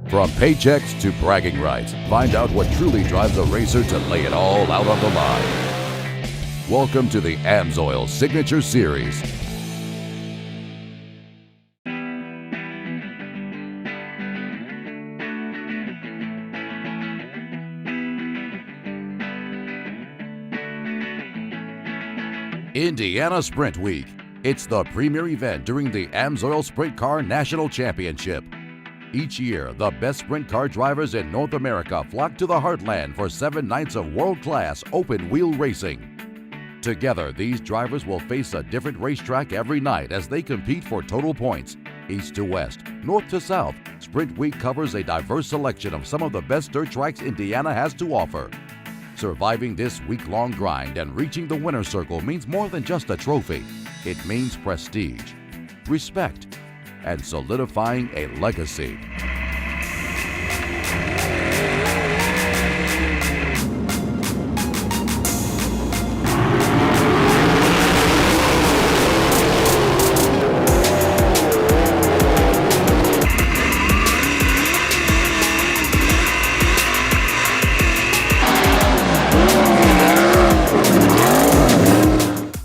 From paychecks to bragging rights, find out what truly drives a racer to lay it all out on the line. Welcome to the Amsoil Signature Series. Indiana Sprint Week. It's the premier event during the Amsoil Sprint Car National Championship. Each year, the best sprint car drivers in North America flock to the heartland for 7 nights of world-class open-wheel racing. Together, these drivers will face a different racetrack every night as they compete for total points. East to west, north to south, Sprint Week covers a diverse selection of some of the best dirt tracks Indiana has to offer. Surviving this week-long grind and reaching the winner's circle means more than just a trophy. It means prestige, respect, and solidifying a legacy.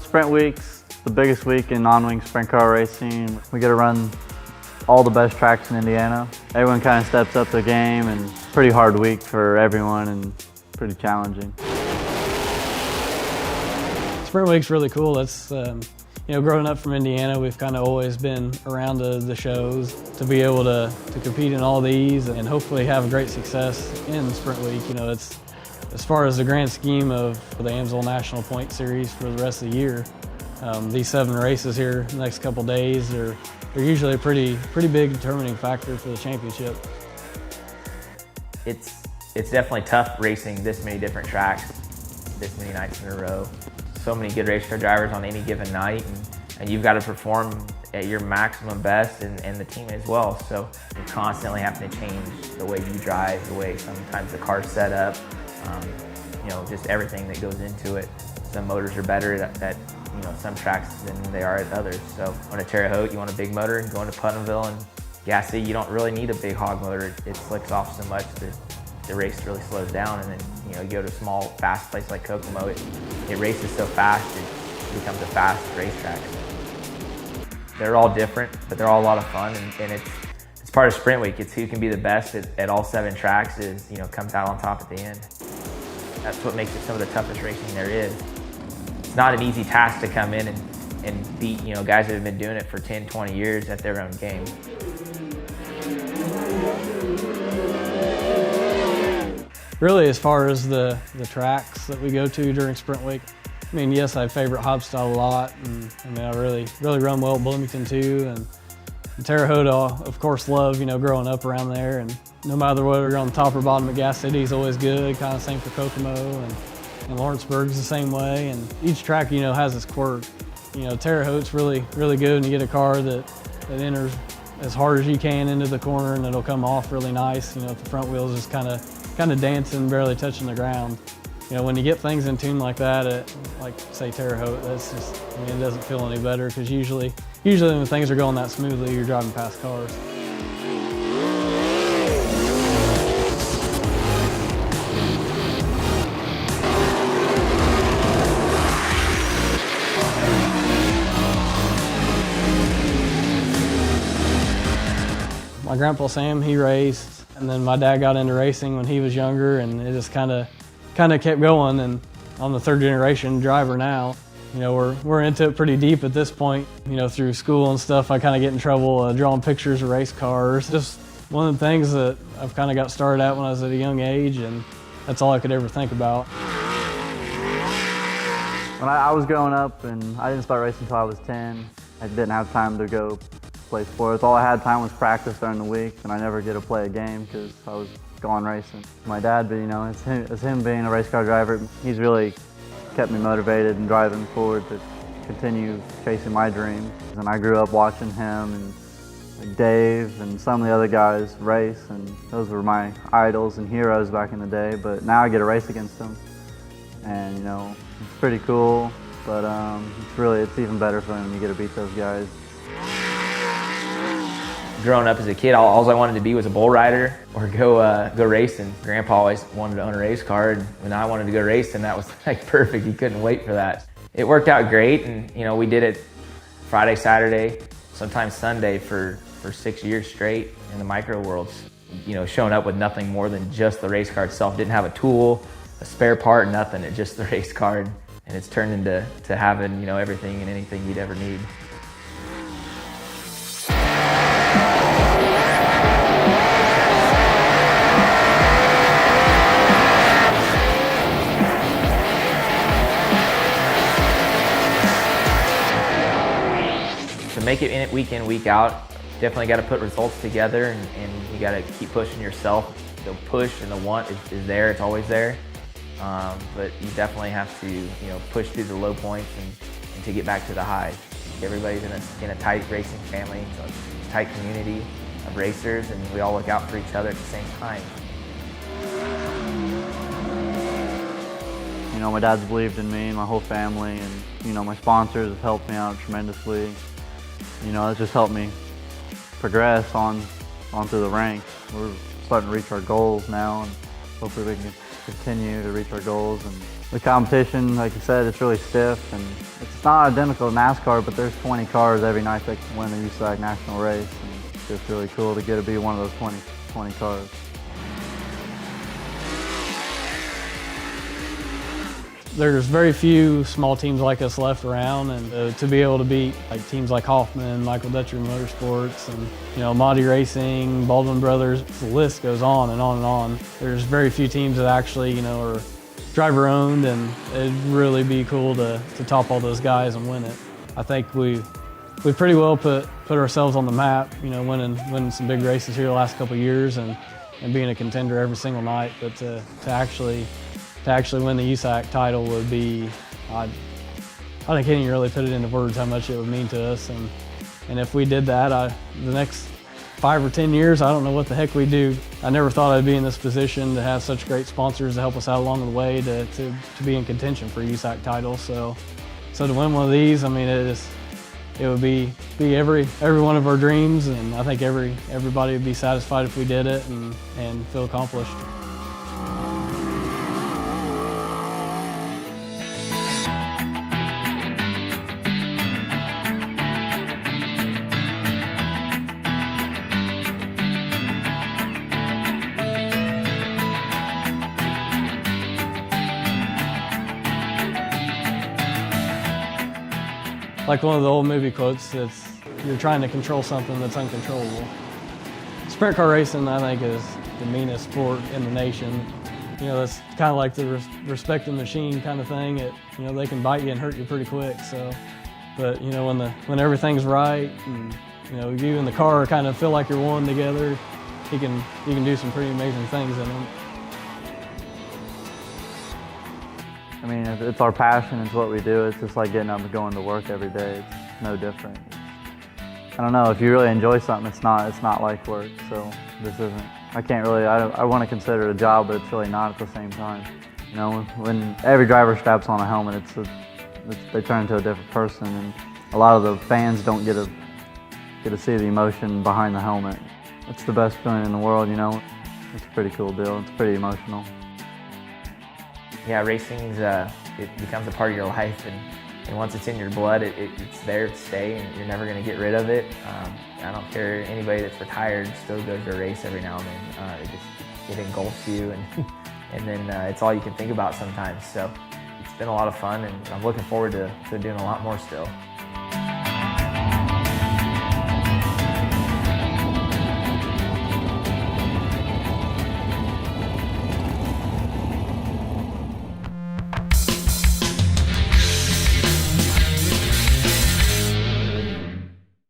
Sprint Week's the biggest week in non-wing sprint car racing. We get to run all the best tracks in Indiana. Everyone kind of steps up their game, and it's a pretty hard week for everyone and pretty challenging. Sprint Week's really cool. That's growing up from Indiana, we've kind of always been around the shows. To be able to compete in all these and hopefully have great success in Sprint Week, it's as far as the grand scheme of the Amsoil National Point Series for the rest of the year. These 7 races here the next couple days are usually a pretty big determining factor for the championship. It's definitely tough racing this many different tracks, this many nights in a row. So many good race car drivers on any given night, and you've got to perform at your maximum best, and the team as well. So you're constantly having to change the way you drive, the way sometimes the car's set up, just everything that goes into it. Some motors are better at some tracks than they are at others. So on a Terre Haute, you want a big motor, and going to Putnamville and Gas City, you don't really need a big hog motor. It slicks off so much that the race really slows down. And then you go to a small, fast place like Kokomo, it races so fast it becomes a fast racetrack. They're all different, but they're all a lot of fun, and it's part of Sprint Week. It's who can be the best at all 7 tracks comes out on top at the end. That's what makes it some of the toughest racing there is. It's not an easy task to come in and beat guys that have been doing it for 10, 20 years at their own game. Really, as far as the tracks that we go to during Sprint Week, yes, I favorite Hobstyle a lot, and I really run well at Bloomington too, and Terre Haute, of course, love growing up around there, and no matter whether you're on the top or bottom of Gas City is always good. Kind of same for Kokomo, and Lawrenceburg's the same way, and each track has its quirk. Terre Haute's really good, and you get a car that enters as hard as you can into the corner, and it'll come off really nice. If the front wheels just kind of dancing, barely touching the ground. When you get things in tune like that, like say Terre Haute, that's just, it doesn't feel any better, because usually when things are going that smoothly, you're driving past cars. My grandpa Sam, he raced, and then my dad got into racing when he was younger, and it just kind of kept going, and I'm the 3rd generation driver now. We're into it pretty deep at this point. Through school and stuff, I kind of get in trouble drawing pictures of race cars. Just one of the things that I've kind of got started at when I was at a young age, and that's all I could ever think about. When I was growing up, and I didn't start racing until I was 10, I didn't have time to go play sports. All I had time was practice during the week, and I never get to play a game because I was gone racing. My dad, but it's him being a race car driver, he's really kept me motivated and driving forward to continue chasing my dreams. And I grew up watching him and like Dave and some of the other guys race, and those were my idols and heroes back in the day, but now I get to race against them. And it's pretty cool, but it's even better when you get to beat those guys. growing up as a kid, all I wanted to be was a bull rider or go racing. Grandpa always wanted to own a race car, and when I wanted to go racing, that was like perfect. He couldn't wait for that. It worked out great, and we did it Friday, Saturday, sometimes Sunday for 6 years straight in the micro worlds. Showing up with nothing more than just the race car itself. Didn't have a tool, a spare part, nothing. It's just the race car, and it's turned into having everything and anything you'd ever need. To make it in it week in, week out, definitely got to put results together, and you got to keep pushing yourself. The push and the want is there, it's always there. But you definitely have to push through the low points and to get back to the highs. Everybody's in a tight racing family, so it's a tight community of racers, and we all look out for each other at the same time. My dad's believed in me, my whole family, and my sponsors have helped me out tremendously. It's just helped me progress onto the ranks. We're starting to reach our goals now, and hopefully we can continue to reach our goals. And the competition, like you said, it's really stiff, and it's not identical to NASCAR, but there's 20 cars every night that can win the USAC national race, and it's just really cool to get to be one of those 20 cars. There's very few small teams like us left around, and to be able to beat teams like Hoffman, Michael Dutcher Motorsports, and Monty Racing, Baldwin Brothers, the list goes on and on and on. There's very few teams that actually are driver owned, and it'd really be cool to top all those guys and win it. I think we pretty well put ourselves on the map, winning some big races here the last couple of years, and being a contender every single night. But to actually win the USAC title would be, I can't even really put it into words how much it would mean to us. And if we did that, the next 5 or 10 years, I don't know what the heck we'd do. I never thought I'd be in this position to have such great sponsors to help us out along the way to be in contention for a USAC title. So to win one of these, it would be every one of our dreams, and I think everybody would be satisfied if we did it and feel accomplished. Like one of the old movie quotes, it's you're trying to control something that's uncontrollable. Sprint car racing, I think, is the meanest sport in the nation. That's kind of like the respect the machine kind of thing. They can bite you and hurt you pretty quick. So, but when everything's right, and you and the car kind of feel like you're one together, you can do some pretty amazing things in them. It's our passion, it's what we do. It's just like getting up and going to work every day. It's no different. I don't know, if you really enjoy something, it's not like work. So this isn't, I want to consider it a job, but it's really not at the same time. When every driver straps on a helmet, they turn into a different person, and a lot of the fans don't get to see the emotion behind the helmet. It's the best feeling in the world, It's a pretty cool deal. It's pretty emotional. Yeah, racing's it becomes a part of your life, and once it's in your blood, it's there to stay, and you're never going to get rid of it. I don't care, anybody that's retired still goes to a race every now and then. It engulfs you, and then it's all you can think about sometimes. So it's been a lot of fun, and I'm looking forward to doing a lot more still.